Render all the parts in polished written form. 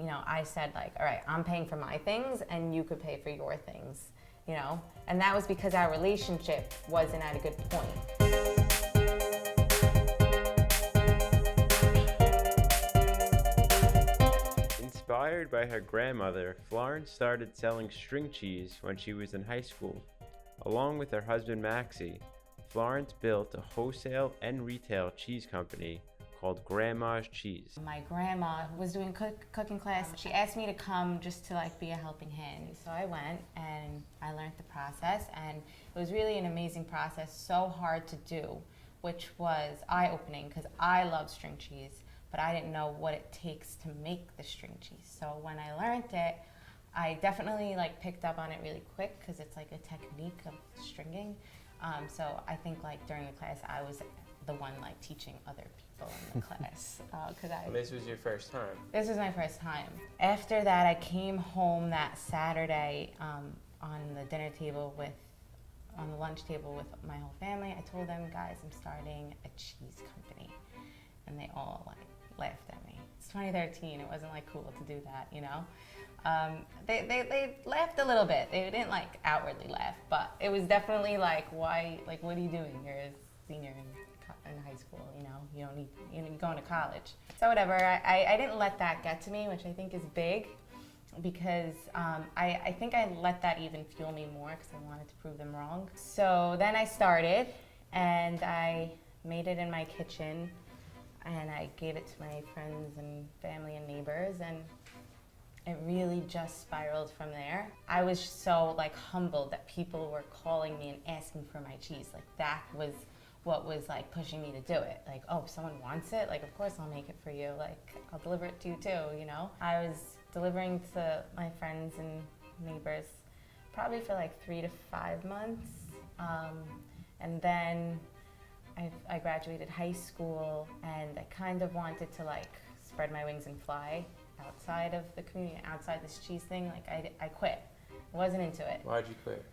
you know, I said like, all right, I'm paying for my things and you could pay for your things, you know? And that was because our relationship wasn't at a good point. Inspired by her grandmother, Florence started selling string cheese when she was in high school. Along with her husband Maxie, Florence built a wholesale and retail cheese company called Grandma's Cheese. My grandma was doing cooking class. She asked me to come just to like be a helping hand. So I went and I learned the process, and it was really an amazing process, so hard to do, which was eye-opening because I love string cheese, but I didn't know what it takes to make the string cheese. So when I learned it, I definitely like picked up on it really quick because it's like a technique of stringing. So I think like during the class I was the one like teaching other people in the class. This was your first time? This was my first time. After that, I came home that Saturday on the lunch table with my whole family. I told them, guys, I'm starting a cheese company. And they all like laughed at me. It's 2013, it wasn't like cool to do that, you know? They laughed a little bit. They didn't like outwardly laugh, but it was definitely like, why, like, what are you doing? You're a senior in high school, you know? You don't need, you're going to college. So whatever, I didn't let that get to me, which I think is big, because I think I let that even fuel me more because I wanted to prove them wrong. So then I started, and I made it in my kitchen, and I gave it to my friends and family and neighbors, and it really just spiraled from there. I was so like humbled that people were calling me and asking for my cheese. Like that was what was like pushing me to do it. Like, oh, if someone wants it, like of course I'll make it for you. Like I'll deliver it to you too, you know? I was delivering to my friends and neighbors probably for like 3 to 5 months. And then I graduated high school, and I kind of wanted to like spread my wings and fly outside of the community, outside this cheese thing. Like I quit. I wasn't into it. Why'd you quit?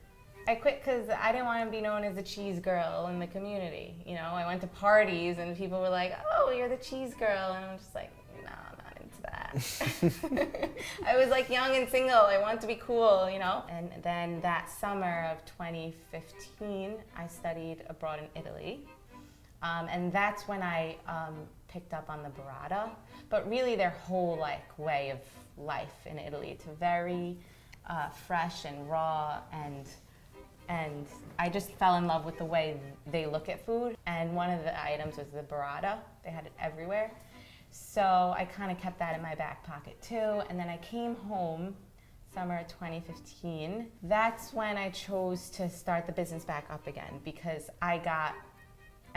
I quit because I didn't want to be known as the cheese girl in the community. You know, I went to parties and people were like, oh, you're the cheese girl. And I'm just like, no, I'm not into that. I was like young and single. I wanted to be cool, you know? And then that summer of 2015, I studied abroad in Italy. And that's when I picked up on the burrata, but really their whole like way of life in Italy. It's very fresh and raw, and I just fell in love with the way they look at food. And one of the items was the burrata. They had it everywhere. So I kind of kept that in my back pocket too. And then I came home summer 2015. That's when I chose to start the business back up again, because I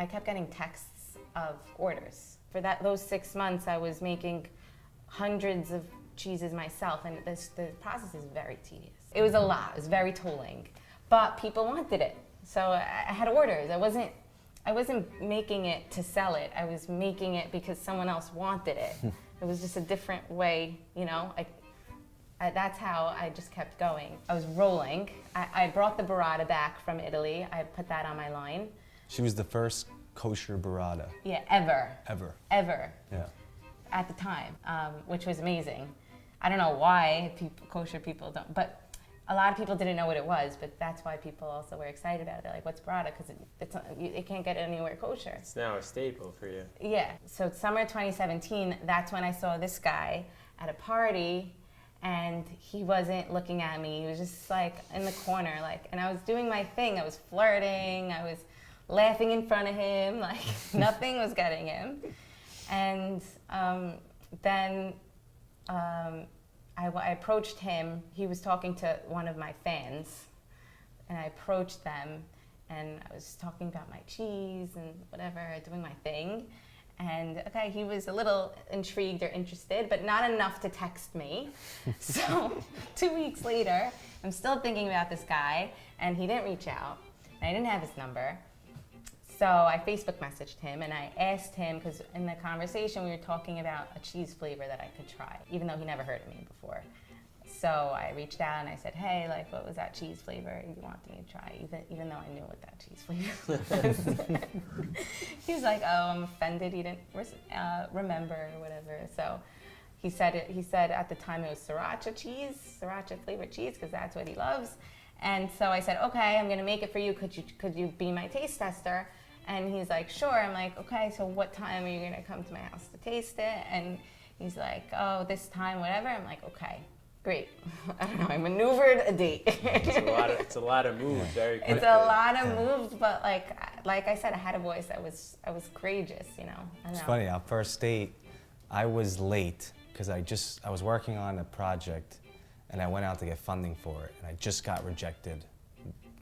kept getting texts of orders. For those 6 months, I was making hundreds of cheeses myself, and the process is very tedious. It was a lot. It was very tolling, but people wanted it, so I had orders. I wasn't making it to sell it. I was making it because someone else wanted it. It was just a different way, you know. That's how I just kept going. I was rolling. I brought the burrata back from Italy. I put that on my line. She was the first kosher burrata. Yeah, ever. Ever. Yeah. At the time, which was amazing. I don't know why kosher people don't, but a lot of people didn't know what it was, but that's why people also were excited about it. They're like, what's burrata? Because it can't get anywhere kosher. It's now a staple for you. Yeah, so summer 2017, that's when I saw this guy at a party, and he wasn't looking at me. He was just like in the corner, like, and I was doing my thing. I was flirting. I was laughing in front of him, like nothing was getting him. And then I approached him. He was talking to one of my fans, and I approached them, and I was talking about my cheese and whatever, doing my thing. And okay, he was a little intrigued or interested, but not enough to text me. So 2 weeks later, I'm still thinking about this guy, and he didn't reach out. I didn't have his number. So I Facebook messaged him, and I asked him, because in the conversation we were talking about a cheese flavor that I could try, even though he never heard of me before. So I reached out and I said, hey, like, what was that cheese flavor you wanted me to try, even though I knew what that cheese flavor was. He was like, oh, I'm offended, he didn't remember or whatever. So he said at the time it was sriracha flavored cheese, because that's what he loves. And so I said, okay, I'm gonna make it for you. Could you be my taste tester? And he's like, sure. I'm like, okay, so what time are you gonna come to my house to taste it? And he's like, oh, this time, whatever. I'm like, okay, great. I don't know, I maneuvered a date. It's a lot of moves very quickly. It's a lot of moves, but like I said, I had a voice that was courageous, you know. I know. It's funny, our first date, I was late because I was working on a project and I went out to get funding for it, and I just got rejected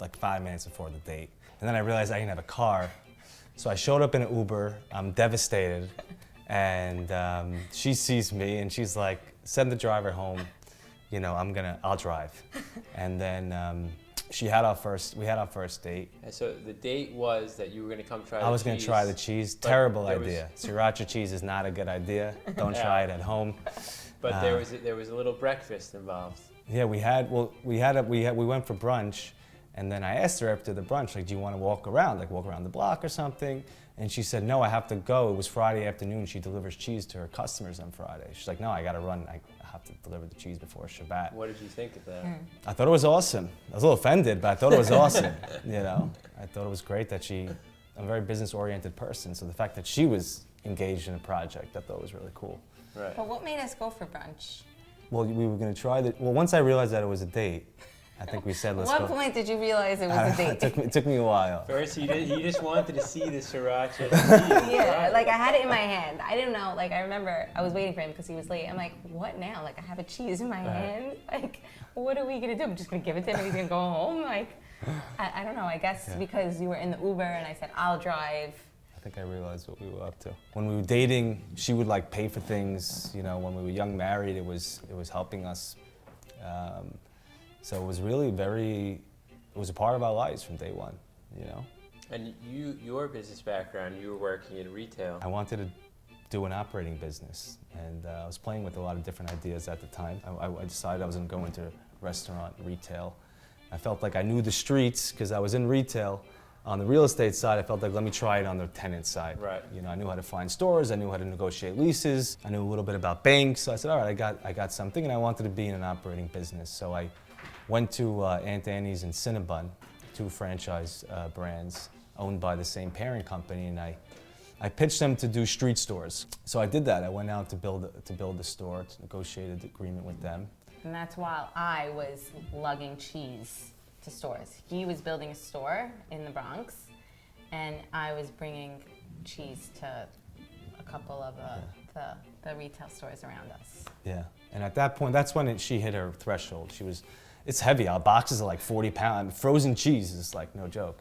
like 5 minutes before the date. And then I realized I didn't have a car. So I showed up in an Uber, I'm devastated, and she sees me and she's like, send the driver home, you know, I'll drive. And then we had our first date. And so the date was that you were going to come try the cheese. I was going to try the cheese, terrible idea. Sriracha cheese is not a good idea, don't try it at home. But there was a little breakfast involved. Yeah, we went for brunch. And then I asked her after the brunch, like, do you want to walk around the block or something? And she said, no, I have to go. It was Friday afternoon. She delivers cheese to her customers on Friday. She's like, no, I got to run. I have to deliver the cheese before Shabbat. What did you think of that? I thought it was awesome. I was a little offended, but I thought it was awesome. You know, I thought it was great that I'm a very business-oriented person. So the fact that she was engaged in a project, I thought was really cool. Right. But what made us go for brunch? Well, we were going to try once I realized that it was a date, I think we said, let's go. What point did you realize it was a date? It took me a while. First, he just wanted to see the sriracha. Yeah, like I had it in my hand. I didn't know, like I remember I was waiting for him because he was late. I'm like, what now? Like I have a cheese in my hand. Like, what are we gonna do? I'm just gonna give it to him and he's gonna go home? Like, I don't know. I guess because you were in the Uber and I said, I'll drive. I think I realized what we were up to. When we were dating, she would like pay for things. You know, when we were young married, it was helping us. So it was really it was a part of our lives from day one, you know? And your business background, you were working in retail. I wanted to do an operating business, and I was playing with a lot of different ideas at the time. I decided I was gonna go into restaurant retail. I felt like I knew the streets because I was in retail. On the real estate side, I felt like, let me try it on the tenant side. Right. You know, I knew how to find stores, I knew how to negotiate leases, I knew a little bit about banks. So I said, all right, I got something, and I wanted to be in an operating business. So I went to Aunt Annie's and Cinnabon, two franchise brands owned by the same parent company, and I pitched them to do street stores. So I did that. I went out to build the store, to negotiate an agreement with them. And that's while I was lugging cheese to stores. He was building a store in the Bronx, and I was bringing cheese to a couple of the retail stores around us. Yeah, and at that point, that's when she hit her threshold. It's heavy. Our boxes are like 40 pounds. Frozen cheese is like no joke.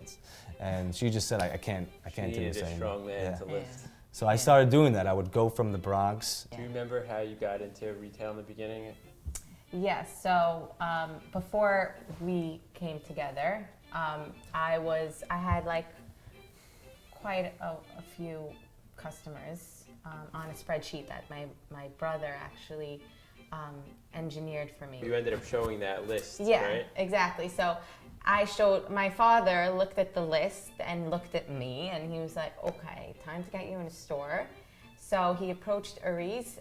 And she just said, I can't do this anymore. A strong man to lift. So I started doing that. I would go from the Bronx. Do you remember how you got into retail in the beginning? Yes, so before we came together, I had like quite a few customers on a spreadsheet that my brother actually engineered for me. You ended up showing that list, yeah, right? Exactly. So my father looked at the list and looked at me, and he was like, okay, time to get you in a store. So he approached Uri's.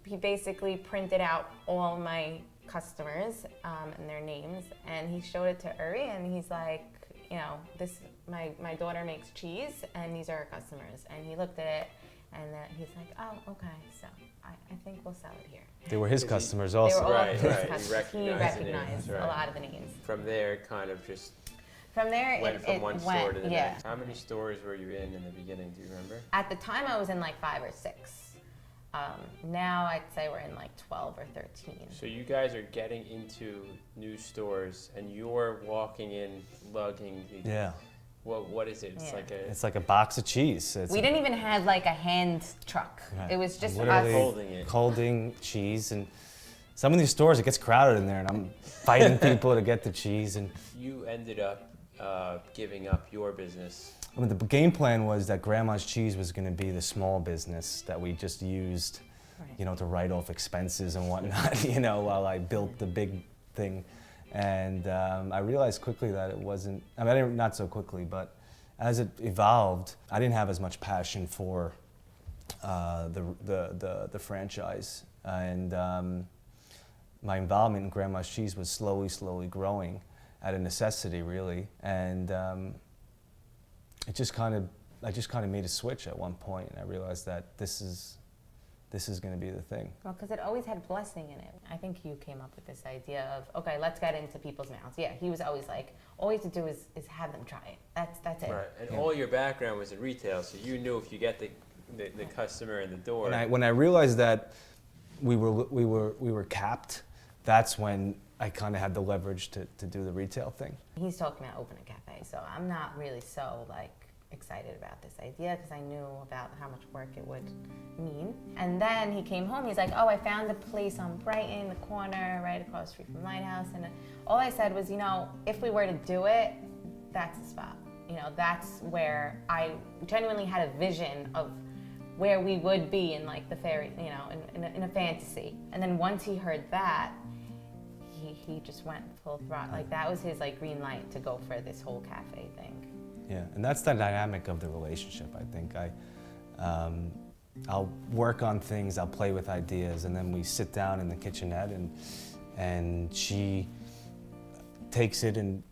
He basically printed out all my customers and their names, and he showed it to Uri, and he's like, you know, my daughter makes cheese, and these are her customers. And he looked at it, and he's like, oh, okay, so I think we'll sell it here. They were his customers also. They were all Right, his right. customers. He recognized right. a lot of the names. From there, kind of just From there, went from one store to the yeah. next. How many stores were you in the beginning? Do you remember? At the time, I was in like 5 or 6. Now I'd say we're in like 12 or 13. So you guys are getting into new stores, and you're walking in, lugging. Yeah. What is it? It's Yeah. It's like a box of cheese. We didn't even have like a hand truck. Right. It was just Literally us. holding it. cheese, and some of these stores it gets crowded in there, and I'm fighting people to get the cheese. And You ended up giving up your business. I mean, the game plan was that Grandma's Cheese was going to be the small business that we just used, Right. you know, to write off expenses and whatnot, you know, while I built the big thing. And I realized quickly that it wasn't, I mean, not so quickly, but as it evolved, I didn't have as much passion for the franchise, and my involvement in Grandma's Cheese was slowly growing, out of necessity, really, and I just kind of made a switch at one point, and I realized that this is going to be the thing. Well, because it always had blessing in it. I think you came up with this idea of, okay, let's get into people's mouths. Yeah, he was always like, all you have to do is have them try it. That's it. Right, and all your background was in retail, so you knew if you get the customer in the door. When I realized that we were capped, that's when I kind of had the leverage to do the retail thing. He's talking about opening a cafe, so I'm not really so excited about this idea because I knew about how much work it would mean. And then he came home, he's like, oh, I found a place on Brighton, the corner, right across the street from Lighthouse. And all I said was, if we were to do it, that's the spot. That's where I genuinely had a vision of where we would be in the fairy, in a fantasy. And then once he heard that, he just went full throttle. That was his green light to go for this whole cafe thing. Yeah, and that's the dynamic of the relationship. I think I'll work on things, I'll play with ideas, and then we sit down in the kitchenette, and she takes it and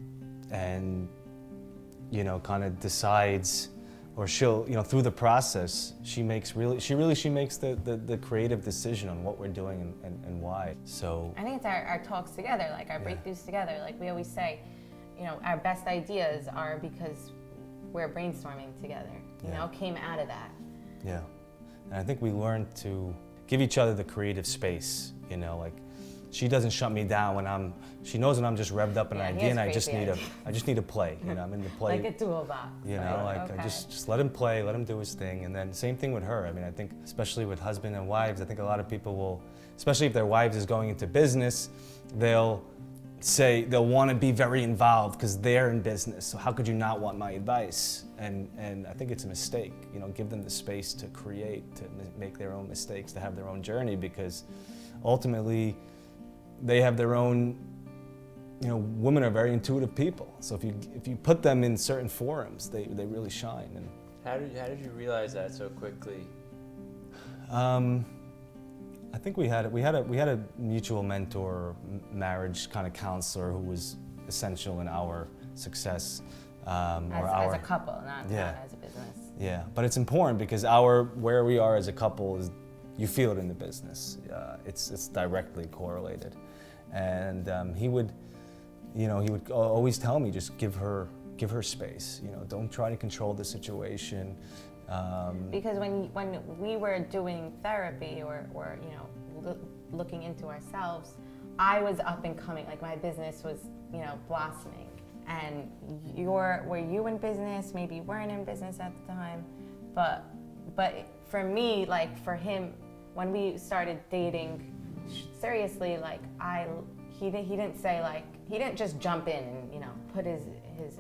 kind of decides, or she'll through the process she makes the creative decision on what we're doing and why. So I think it's our talks together, our breakthroughs together. We always say, our best ideas are because we're brainstorming together, came out of that. Yeah, and I think we learned to give each other the creative space, she doesn't shut me down when she knows when I'm just revved up an idea and I just need to play, I'm in the play. Like a toolbox. Okay. I just let him play, let him do his thing, and then same thing with her. I think especially with husband and wives, I think a lot of people will, especially if their wives is going into business, they'll want to be very involved because they're in business. So how could you not want my advice? And I think it's a mistake. Give them the space to create, to make their own mistakes, to have their own journey, because ultimately they have their own. Women are very intuitive people. So if you put them in certain forums, they really shine. And how did you realize that so quickly? I think we had a mutual mentor, marriage kind of counselor who was essential in our success. As a couple, not as a business. Yeah, but it's important because where we are as a couple is, you feel it in the business. It's directly correlated, and he would always tell me, just give her space. Don't try to control the situation. Because when we were doing therapy or looking into ourselves, I was up and coming. My business was blossoming, and were you in business? Maybe you weren't in business at the time, but for me, for him, when we started dating seriously, he didn't say he didn't just jump in and put his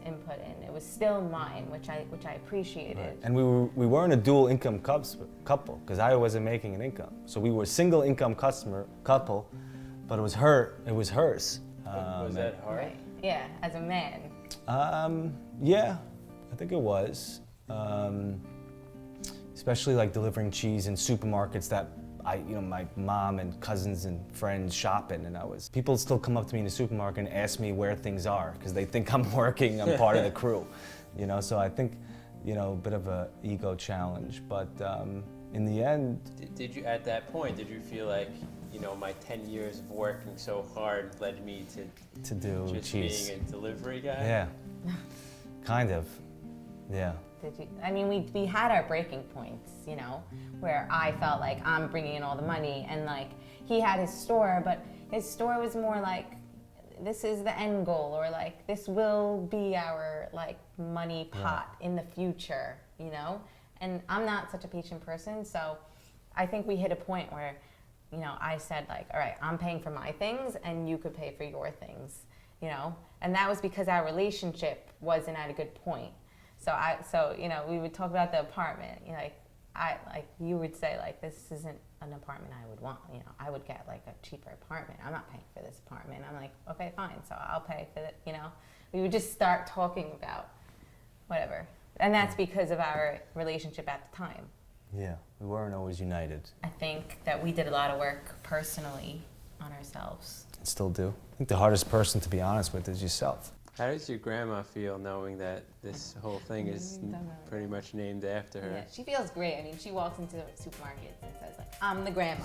input in. It was still mine, which I appreciated. Right. And we weren't a dual income couple because I wasn't making an income. So we were a single income couple, but it was hers. Was that hard? Right. Yeah, as a man. Yeah, I think it was. Especially delivering cheese in supermarkets that my mom and cousins and friends shopping, and people still come up to me in the supermarket and ask me where things are because they think I'm working, I'm part of the crew, so I think, a bit of a ego challenge, but in the end. Did you, at that point, did you feel like, my 10 years of working so hard led me to do just cheese. Being a delivery guy? Yeah, kind of, yeah. We had our breaking points, where I felt like I'm bringing in all the money, and he had his store, but his store was more this is the end goal, or this will be our money pot in the future, and I'm not such a patient person, so I think we hit a point where, I said all right, I'm paying for my things and you could pay for your things, and that was because our relationship wasn't at a good point. So we would talk about the apartment. You would say this isn't an apartment I would want. I would get a cheaper apartment. I'm not paying for this apartment. I'm like, okay, fine. So I'll pay for it. We would just start talking about whatever, and that's because of our relationship at the time. Yeah, we weren't always united. I think that we did a lot of work personally on ourselves. And still do. I think the hardest person to be honest with is yourself. How does your grandma feel knowing that this whole thing is pretty much named after her? Yeah, she feels great. I mean, she walks into supermarkets and says, like, I'm the grandma.